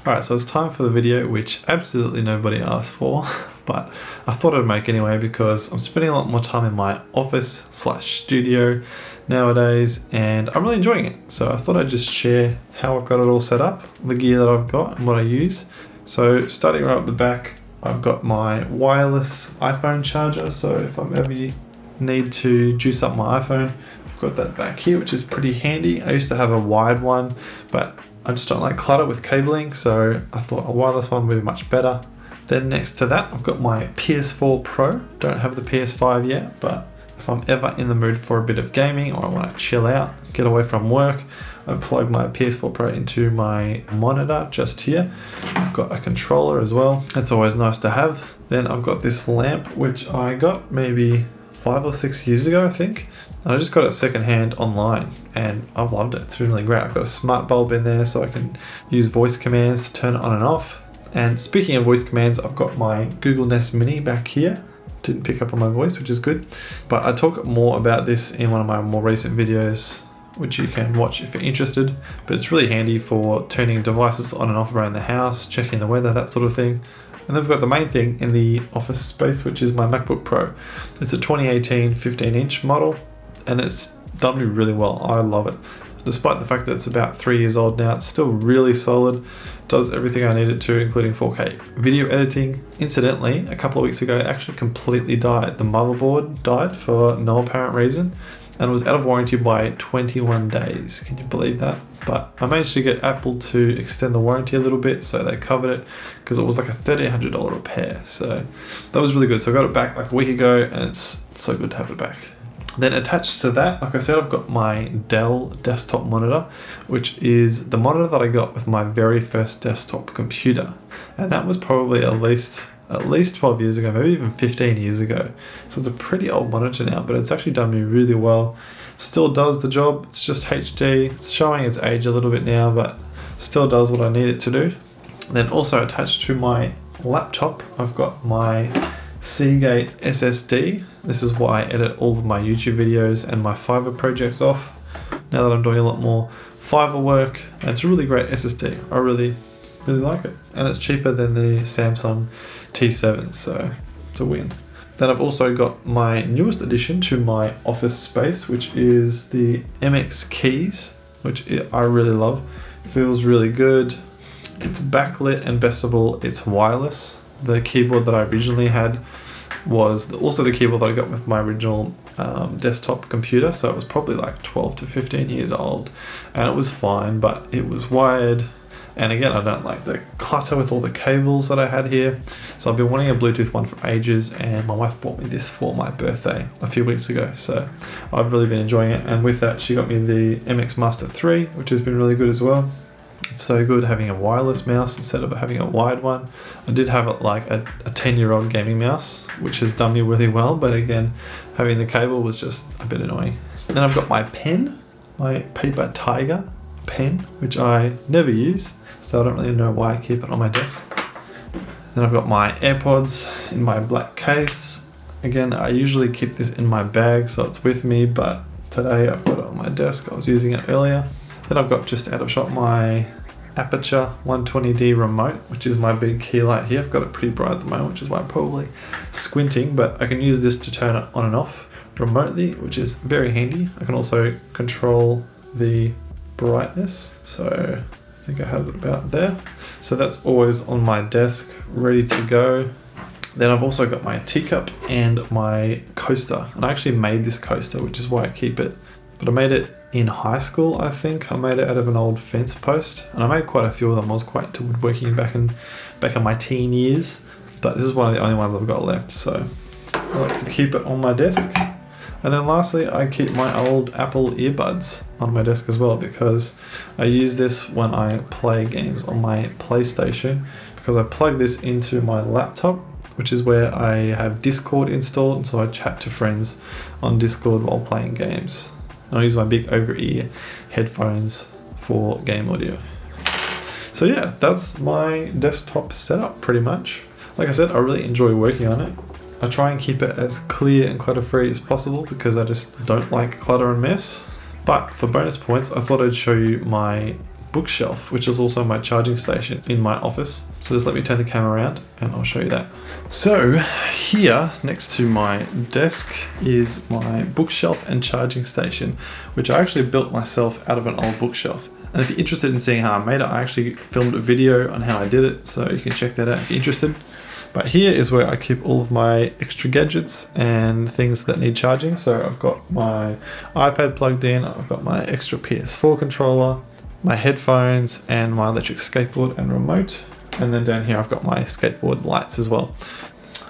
Alright, so it's time for the video which absolutely nobody asked for, but I thought I'd make anyway because I'm spending a lot more time in my office / studio nowadays and I'm really enjoying it. So I thought I'd just share how I've got it all set up, the gear that I've got and what I use. So starting right at the back, I've got my wireless iPhone charger, so if I ever need to juice up my iPhone, I've got that back here, which is pretty handy. I used to have a wired one, but I just don't like clutter with cabling, so I thought a wireless one would be much better. Then next to that, I've got my PS4 Pro. Don't have the PS5 yet, but if I'm ever in the mood for a bit of gaming or I want to chill out, get away from work, I plug my PS4 Pro into my monitor just here. I've got a controller as well. That's always nice to have. Then I've got this lamp, which I got maybe 5 or 6 years ago, I think. And I just got it secondhand online and I've loved it. It's been really great. I've got a smart bulb in there so I can use voice commands to turn it on and off. And speaking of voice commands, I've got my Google Nest Mini back here. Didn't pick up on my voice, which is good. But I talk more about this in one of my more recent videos, which you can watch if you're interested. But it's really handy for turning devices on and off around the house, checking the weather, that sort of thing. And then we've got the main thing in the office space, which is my MacBook Pro. It's a 2018 15-inch model, and it's done me really well. I love it. Despite the fact that it's about 3 years old now, it's still really solid. Does everything I need it to, including 4K video editing. Incidentally, a couple of weeks ago, it actually completely died. The motherboard died for no apparent reason and was out of warranty by 21 days. Can you believe that? But I managed to get Apple to extend the warranty a little bit, so they covered it because it was like a $1,300 repair. So that was really good. So I got it back like a week ago and it's so good to have it back. Then attached to that, like I said, I've got my Dell desktop monitor, which is the monitor that I got with my very first desktop computer. And that was probably at least 12 years ago, maybe even 15 years ago. So it's a pretty old monitor now, but it's actually done me really well. Still does the job. It's just HD. It's showing its age a little bit now, but still does what I need it to do. Then also attached to my laptop, I've got my Seagate Ssd. This is why I edit all of my YouTube videos and my Fiverr projects off, now that I'm doing a lot more Fiverr work. And it's a really great SSD. I really like it. And it's cheaper than the Samsung T7, so it's a win. Then I've also got my newest addition to my office space, which is the MX keys, which I really love. Feels really good. It's backlit and best of all, it's wireless. The keyboard that I originally had was also the keyboard that I got with my original desktop computer, so it was probably like 12 to 15 years old and it was fine, but it was wired. And again, I don't like the clutter with all the cables that I had here. So I've been wanting a Bluetooth one for ages and my wife bought me this for my birthday a few weeks ago. So I've really been enjoying it. And with that, she got me the MX Master 3, which has been really good as well. It's so good having a wireless mouse instead of having a wired one. I did have like a 10-year-old gaming mouse, which has done me really well. But again, having the cable was just a bit annoying. And then I've got my pen, my Paper Tiger pen, which I never use. So I don't really know why I keep it on my desk. Then I've got my AirPods in my black case. Again, I usually keep this in my bag so it's with me, but today I've got it on my desk. I was using it earlier. Then I've got just out of shot my Aperture 120D remote, which is my big key light here. I've got it pretty bright at the moment, which is why I'm probably squinting, but I can use this to turn it on and off remotely, which is very handy. I can also control the brightness. So I think I had it about there. So that's always on my desk, ready to go. Then I've also got my teacup and my coaster. And I actually made this coaster, which is why I keep it. But I made it in high school, I think. I made it out of an old fence post. And I made quite a few of them. I was quite into woodworking back in my teen years. But this is one of the only ones I've got left. So I like to keep it on my desk. And then lastly, I keep my old Apple earbuds on my desk as well because I use this when I play games on my PlayStation, because I plug this into my laptop, which is where I have Discord installed, and so I chat to friends on Discord while playing games. And I use my big over-ear headphones for game audio. So yeah, that's my desktop setup pretty much. Like I said, I really enjoy working on it. I try and keep it as clear and clutter-free as possible because I just don't like clutter and mess. But for bonus points, I thought I'd show you my bookshelf, which is also my charging station in my office. So just let me turn the camera around and I'll show you that. So here next to my desk is my bookshelf and charging station, which I actually built myself out of an old bookshelf. And if you're interested in seeing how I made it, I actually filmed a video on how I did it, so you can check that out if you're interested. But here is where I keep all of my extra gadgets and things that need charging. So I've got my iPad plugged in, I've got my extra PS4 controller, my headphones, and my electric skateboard and remote. And then down here I've got my skateboard lights as well.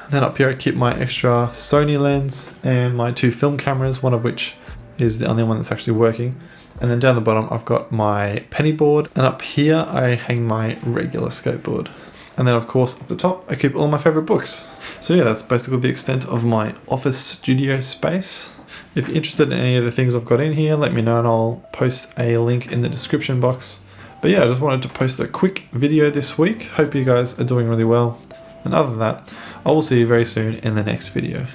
And then up here I keep my extra Sony lens and my 2 film cameras, one of which is the only one that's actually working. And then down the bottom I've got my penny board, and up here I hang my regular skateboard. And then of course up the top I keep all my favorite books. So yeah, that's basically the extent of my office studio space. If you're interested in any of the things I've got in here, let me know and I'll post a link in the description box. But yeah, I just wanted to post a quick video this week. Hope you guys are doing really well. And other than that, I will see you very soon in the next video.